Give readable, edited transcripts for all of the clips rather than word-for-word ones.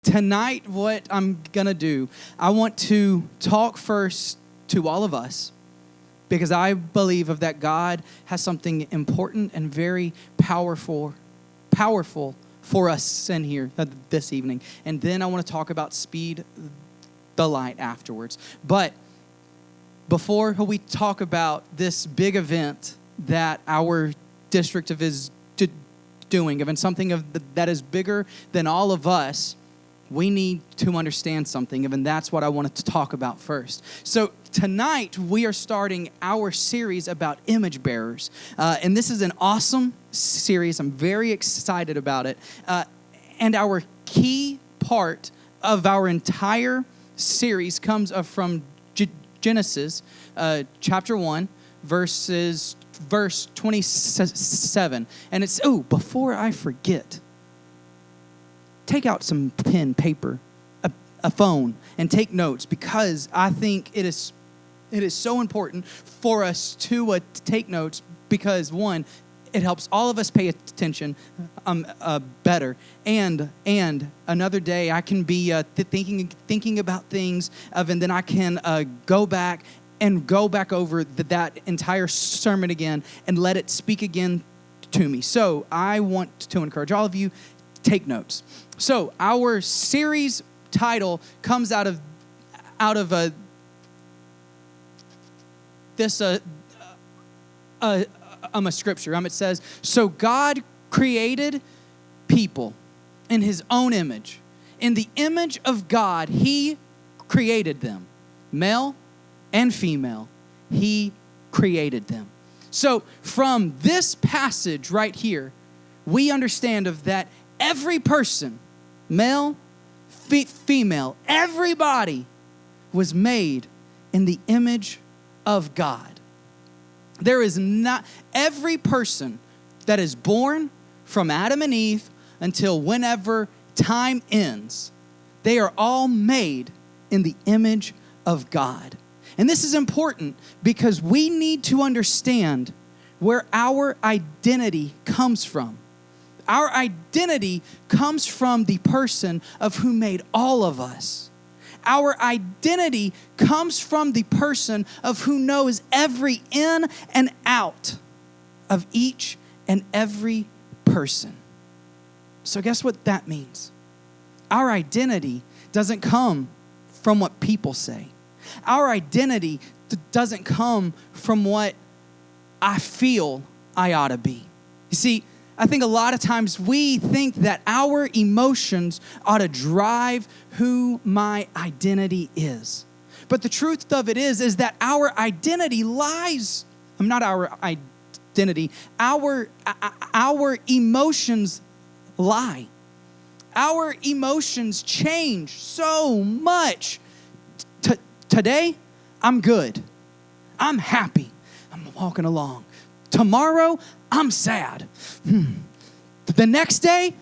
tonight, what I'm going to do, I want to talk first to all of us, because I believe that God has something important and very powerful for us in here this evening. And then I want to talk about Speed the Light afterwards. But before we talk about this big event that our district is doing, and something that is bigger than all of us, we need to understand something, and that's what I wanted to talk about first. So tonight, we are starting our series about image bearers, and this is an awesome series. I'm very excited about it, and our key part of our entire series comes from Genesis chapter 1, verse 27, and it's, before I forget, take out some pen, paper, a phone, and take notes, because I think it is so important for us to take notes, because one, it helps all of us pay attention better, and another day I can be thinking about things, and then I can go back over that entire sermon again and let it speak again to me. So I want to encourage all of you, take notes. So our series title comes out of this a scripture. It says, "So God created people in His own image. In the image of God, He created them, male and female. He created them." So from this passage right here, we understand that every person, male, female, everybody was made in the image of God. There is not every person that is born from Adam and Eve until whenever time ends, they are all made in the image of God. And this is important because we need to understand where our identity comes from. Our identity comes from the person of who made all of us. Our identity comes from the person of who knows every in and out of each and every person. So guess what that means? Our identity doesn't come from what people say. Our identity doesn't come from what I feel I ought to be. You see, I think a lot of times we think that our emotions ought to drive who my identity is. But the truth of it is that our identity lies, not our identity, our emotions lie. Our emotions change so much. Today, I'm good. I'm happy. I'm walking along. Tomorrow, I'm sad. The next day,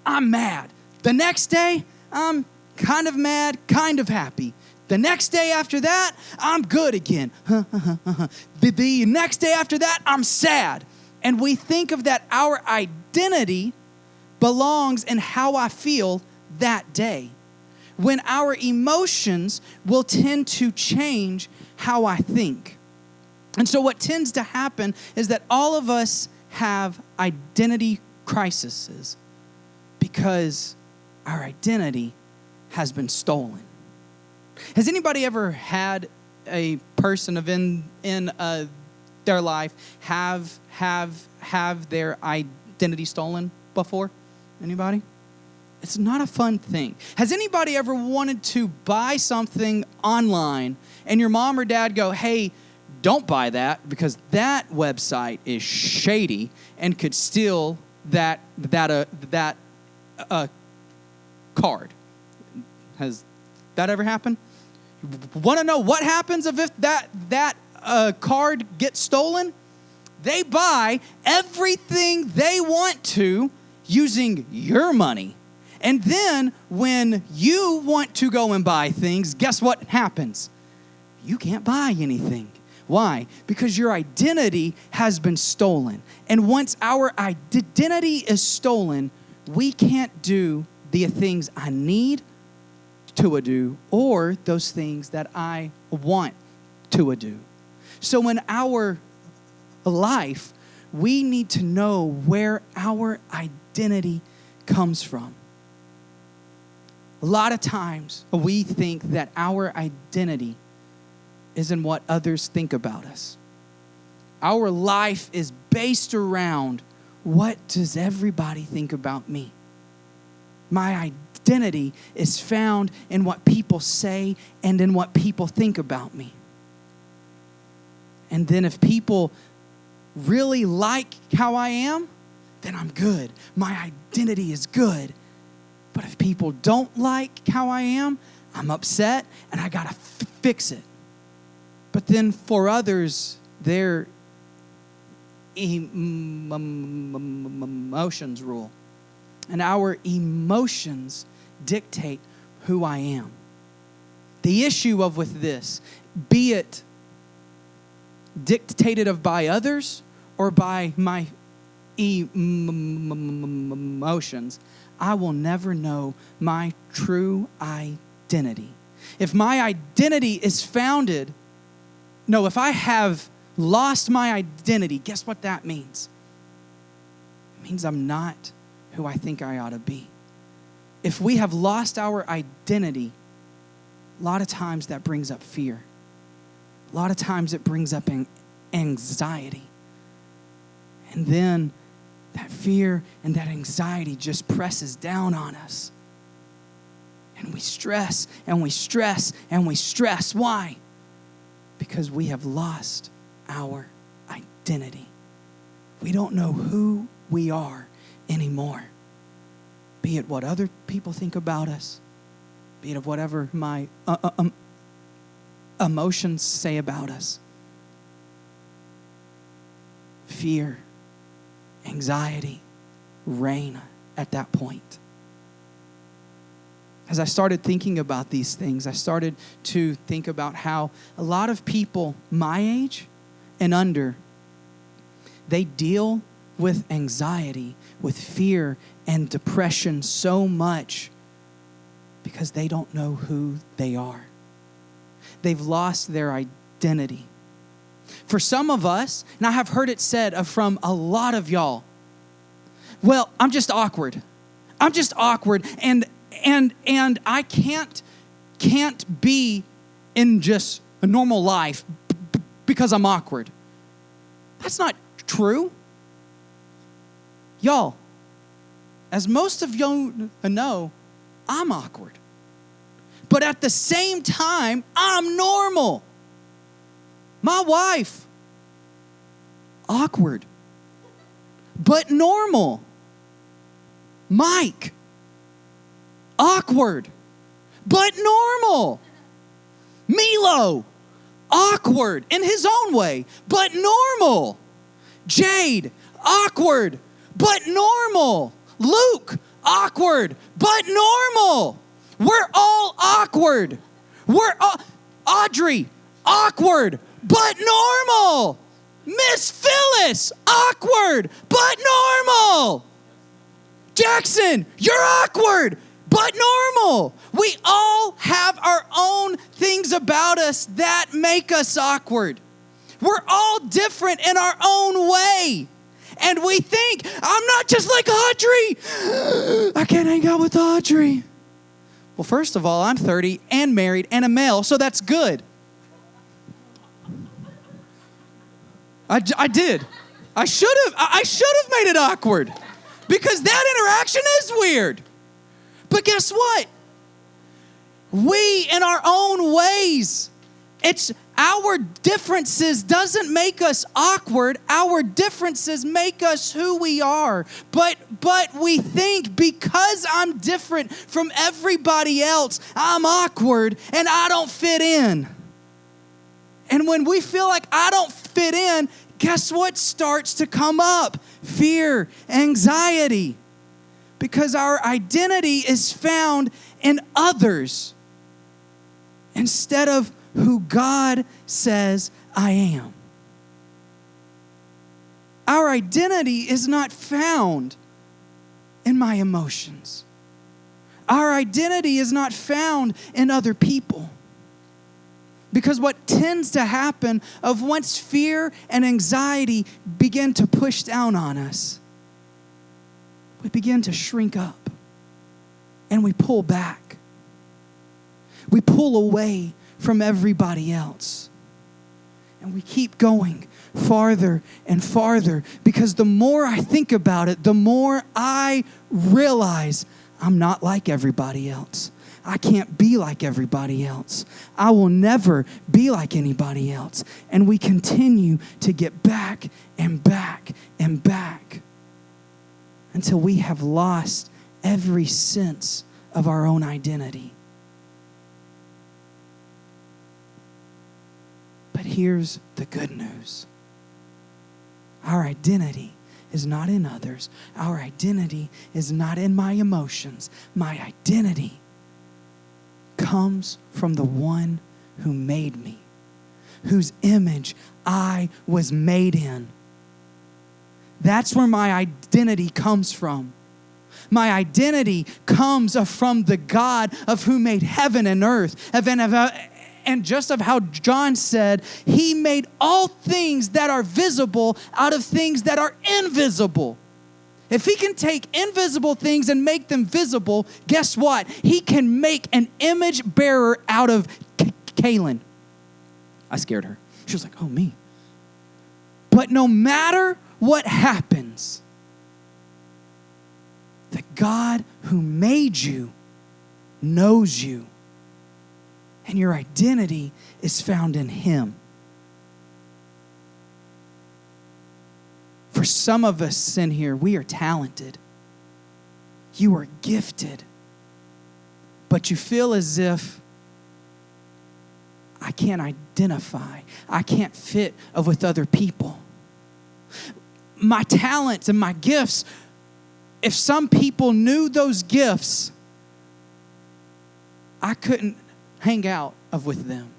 I'm mad. The next day, I'm kind of mad, kind of happy. The next day after that, I'm good again. The next day after that, I'm sad. And we think of that our identity belongs in how I feel that day, when our emotions will tend to change how I think. And so what tends to happen is that all of us have identity crises because our identity has been stolen. Has anybody ever had a person in their life have their identity stolen before? Anybody? It's not a fun thing. Has anybody ever wanted to buy something online and your mom or dad go, "Hey, don't buy that because that website is shady and could steal that card"? Has that ever happened? Want to know what happens if that card gets stolen? They buy everything they want to using your money. And then when you want to go and buy things, guess what happens? You can't buy anything. Why? Because your identity has been stolen. And once our identity is stolen, we can't do the things I need to do or those things that I want to do. So in our life, we need to know where our identity comes from. A lot of times we think that our identity is in what others think about us. Our life is based around, what does everybody think about me? My identity is found in what people say and in what people think about me. And then if people really like how I am, then I'm good. My identity is good. But if people don't like how I am, I'm upset and I gotta fix it. But then for others, their emotions rule. And our emotions dictate who I am. The issue of with this, be it dictated of by others or by my emotions, I will never know my true identity. If my identity is if I have lost my identity, guess what that means? It means I'm not who I think I ought to be. If we have lost our identity, a lot of times that brings up fear. A lot of times it brings up anxiety. And then that fear and that anxiety just presses down on us. And we stress and we stress and we stress. Why? Because we have lost our identity. We don't know who we are anymore. Be it what other people think about us, be it of whatever my emotions say about us. Fear, anxiety reign at that point. As I started thinking about these things, I started to think about how a lot of people my age and under, they deal with anxiety, with fear and depression so much because they don't know who they are. They've lost their identity. For some of us, and I have heard it said from a lot of y'all, well, I'm just awkward. I'm just awkward and I can't be in just a normal life because I'm awkward. That's not true. Y'all, as most of you know, I'm awkward. But at the same time, I'm normal. My wife, awkward, but normal. Mike, awkward, but normal. Milo, awkward in his own way, but normal. Jade, awkward, but normal. Luke, awkward, but normal. We're all awkward. Audrey, awkward, but normal. Miss Phyllis, awkward, but normal. Jackson, you're awkward, but normal. We all have our own things about us that make us awkward. We're all different in our own way. And we think, I'm not just like Audrey. I can't hang out with Audrey. Well, first of all, I'm 30 and married and a male, so that's good. I did. I should have made it awkward because that interaction is weird. But guess what? We, in our own ways, it's our differences doesn't make us awkward. Our differences make us who we are. But we think because I'm different from everybody else, I'm awkward and I don't fit in. And when we feel like I don't fit in, guess what starts to come up? Fear, anxiety. Because our identity is found in others instead of who God says I am. Our identity is not found in my emotions. Our identity is not found in other people. Because what tends to happen of once fear and anxiety begin to push down on us, we begin to shrink up and we pull back. We pull away from everybody else. And we keep going farther and farther, because the more I think about it, the more I realize I'm not like everybody else. I can't be like everybody else. I will never be like anybody else. And we continue to get back and back and back until we have lost every sense of our own identity. But here's the good news. Our identity is not in others. Our identity is not in my emotions. My identity comes from the one who made me, whose image I was made in. That's where my identity comes from. My identity comes from the God of who made heaven and earth. And just of how John said, he made all things that are visible out of things that are invisible. If he can take invisible things and make them visible, guess what? He can make an image bearer out of Kaylin. I scared her. She was like, oh, me. But no matter what happens, the God who made you knows you. And your identity is found in him. For some of us in here, we are talented. You are gifted. But you feel as if I can't identify. I can't fit with other people. My talents and my gifts, if some people knew those gifts, I couldn't hang out with them.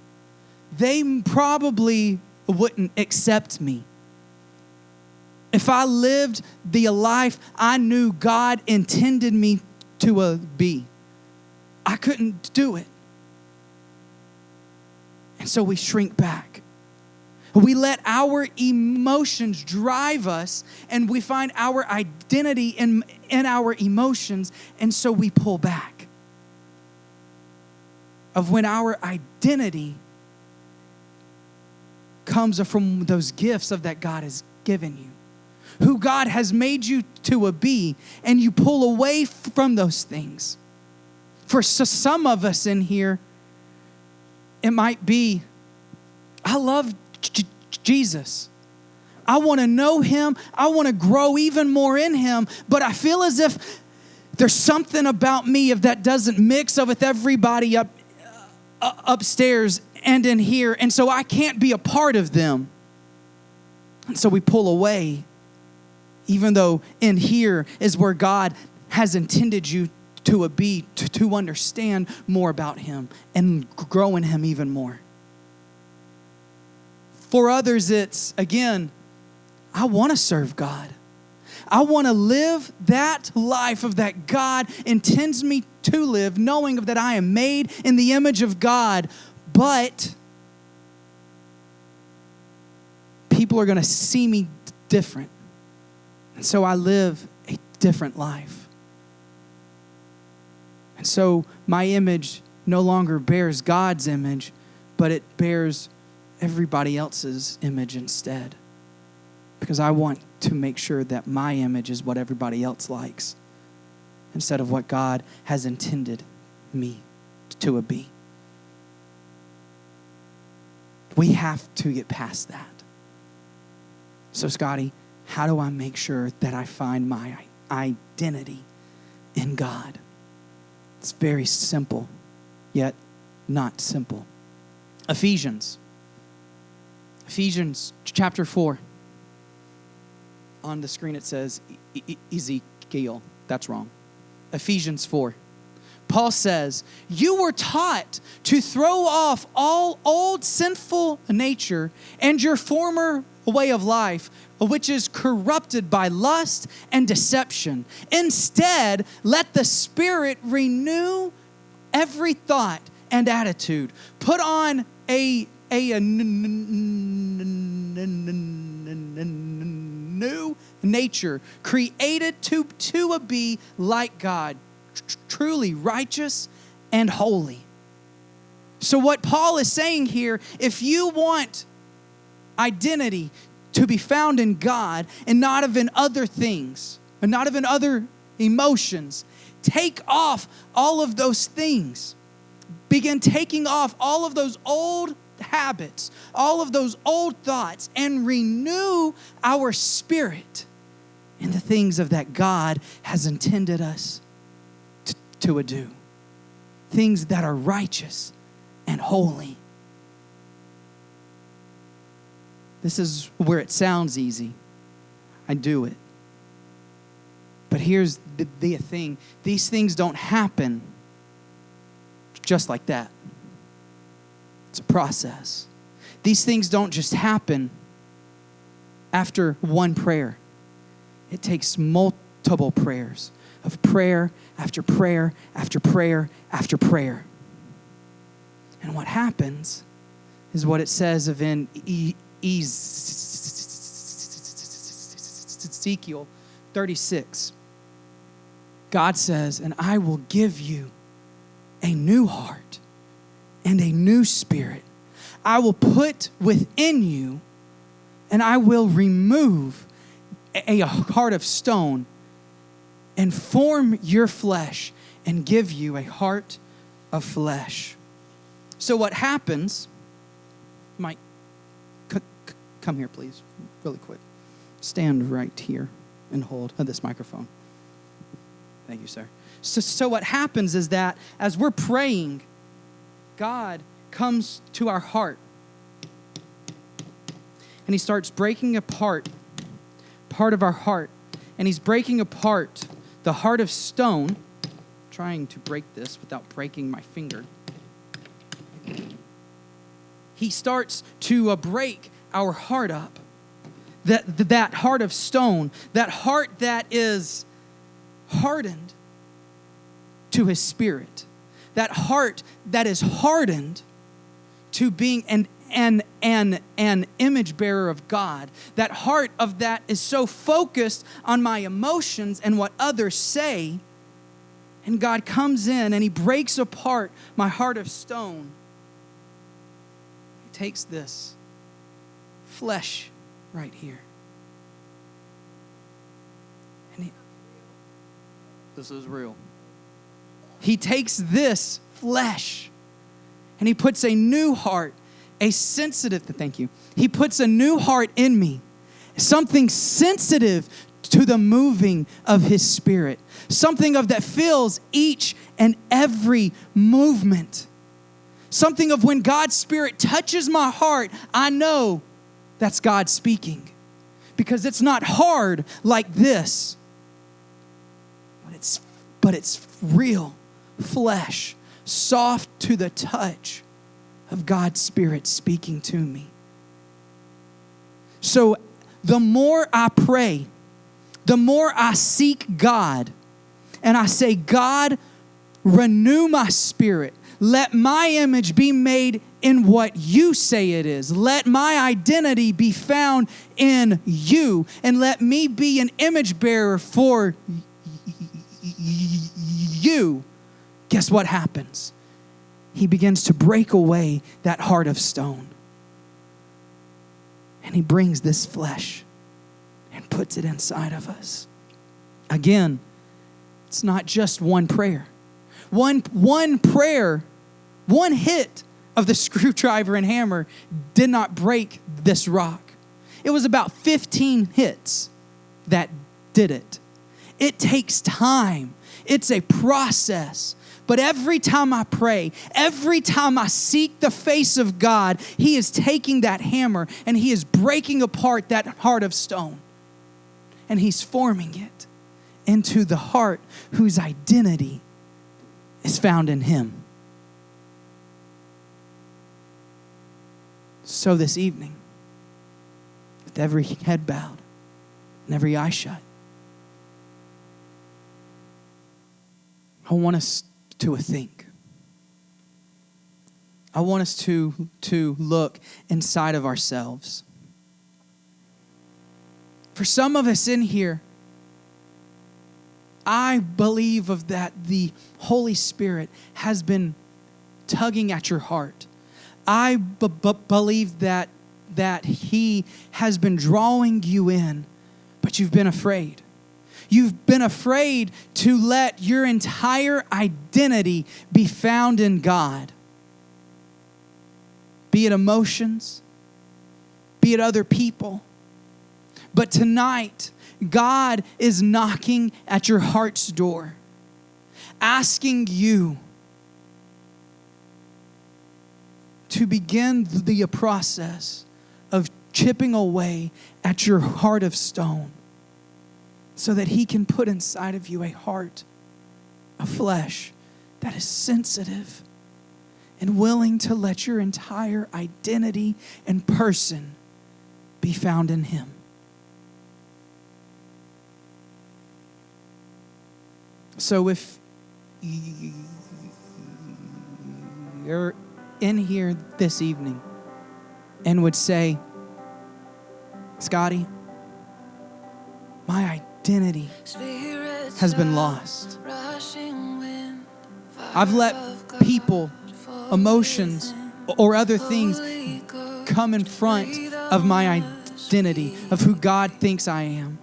They probably wouldn't accept me. If I lived the life I knew God intended me to be, I couldn't do it. And so we shrink back. We let our emotions drive us, and we find our identity in our emotions, and so we pull back. Of when our identity comes from those gifts of that God has given you, who God has made you to be, and you pull away from those things. For some of us in here, it might be, I love Jesus. I want to know him. I want to grow even more in him, but I feel as if there's something about me that doesn't mix up with everybody upstairs and in here, and so I can't be a part of them. And so we pull away, even though in here is where God has intended you to be, to understand more about him and grow in him even more. For others, it's, again, I want to serve God. I want to live that life of that God intends me to live, knowing that I am made in the image of God, but people are going to see me different. And so I live a different life. And so my image no longer bears God's image, but it bears everybody else's image instead. Because I want to make sure that my image is what everybody else likes, instead of what God has intended me to be. We have to get past that. So, Scotty, how do I make sure that I find my identity in God? It's very simple, yet not simple. Ephesians chapter 4. On the screen it says Ezekiel. That's wrong. Ephesians 4. Paul says, you were taught to throw off all old sinful nature and your former way of life which is corrupted by lust and deception. Instead, let the Spirit renew every thought and attitude. Put on a new nature, created to be like God, truly righteous and holy. So what Paul is saying here, if you want identity to be found in God and not of in other things, and not of in other emotions, take off all of those things. Begin taking off all of those old habits, all of those old thoughts, and renew our spirit in the things of that God has intended us to do. Things that are righteous and holy. This is where it sounds easy. I do it. But here's the thing. These things don't happen just like that. It's a process. These things don't just happen after one prayer. It takes multiple prayers of prayer after prayer after prayer after prayer. And what happens is what it says of in Ezekiel 36. God says, and I will give you a new heart and a new spirit. I will put within you, and I will remove a heart of stone and form your flesh and give you a heart of flesh. So what happens, Mike, come here, please, really quick. Stand right here and hold this microphone. Thank you, sir. So what happens is that as we're praying, God comes to our heart and he starts breaking apart part of our heart. And he's breaking apart the heart of stone, trying to break this without breaking my finger. He starts to break our heart up. That heart of stone, that heart that is hardened to his spirit, that heart that is hardened to being an image bearer of God, that heart of that is so focused on my emotions and what others say, and God comes in and he breaks apart my heart of stone. He takes this flesh right here. And this is real. He takes this flesh and he puts a new heart, a sensitive, thank you. He puts a new heart in me, something sensitive to the moving of his spirit, something of that feels each and every movement, something of when God's spirit touches my heart, I know that's God speaking, because it's not hard like this, but it's real flesh, soft to the touch of God's Spirit speaking to me. So the more I pray, the more I seek God, and I say, God, renew my spirit. Let my image be made in what you say it is. Let my identity be found in you, and let me be an image bearer for you. Guess what happens? He begins to break away that heart of stone. And he brings this flesh and puts it inside of us. Again, it's not just one prayer. One prayer, one hit of the screwdriver and hammer did not break this rock. It was about 15 hits that did it. It takes time. It's a process. But every time I pray, every time I seek the face of God, he is taking that hammer and he is breaking apart that heart of stone. And he's forming it into the heart whose identity is found in him. So this evening, with every head bowed and every eye shut, I want us to think. I want us to look inside of ourselves. For some of us in here, I believe of that the Holy Spirit has been tugging at your heart. I believe that He has been drawing you in, but you've been afraid. You've been afraid to let your entire identity be found in God. Be it emotions, be it other people. But tonight, God is knocking at your heart's door, asking you to begin the process of chipping away at your heart of stone so that He can put inside of you a heart of flesh that is sensitive and willing to let your entire identity and person be found in Him. So if you're in here this evening and would say, Scotty, my identity has been lost. I've let people, emotions, or other things come in front of my identity, of who God thinks I am.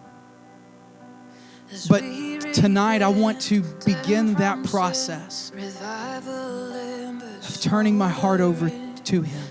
But tonight, I want to begin that process of turning my heart over to Him.